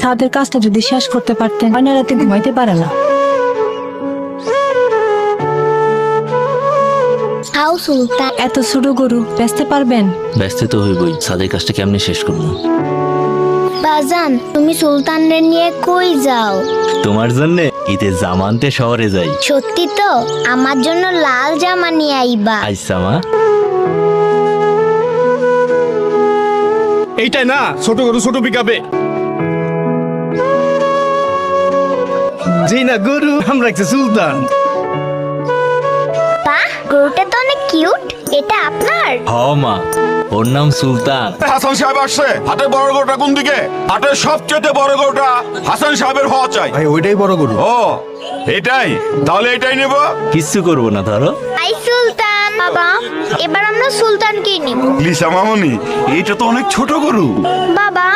তাদের কাজটা যদি শেষ করতে পারতেন, অন্য রাতে ঘুমাইতে পারে না। হাউ সুলতান। এত ছোট গরু বেচতে পারবেন? ব্যস্ত তো হইবই, সাদের কাজটা কেমনে শেষ করবো? বাজান, তুমি সুলতানরে নিয়ে কই যাও? তোমার জন্য ঈদে জামা আনতে শহরে যাই। সত্যি তো? আমার জন্য লাল জামা নিয়ে আইবা। আইসা মা। এইটাই না ছোট গরু ছোট পিকাবে? জি না, গরু আমরা একটা সুলতান। বাহ, গরুটা তো অনেক কিউট। এটা আপনার? হ মা, ওর নাম সুলতান। হাসান সাহেব আসছে। হাটের বড় গরুটা কোন দিকে? হাটের সবচেয়ে বড় গরুটা হাসান সাহেবের হওয়া চাই। ভাই ওইটাই বড় গরু। ও এটাই, তাহলে এটাই নেব। কিচ্ছু করবো না, ধরো। আই সুলতান। বাবা, এবার আমরা সুলতানকেই নিব। লিসা মামনি, এইটা তো অনেক ছোট গরু। বাবা,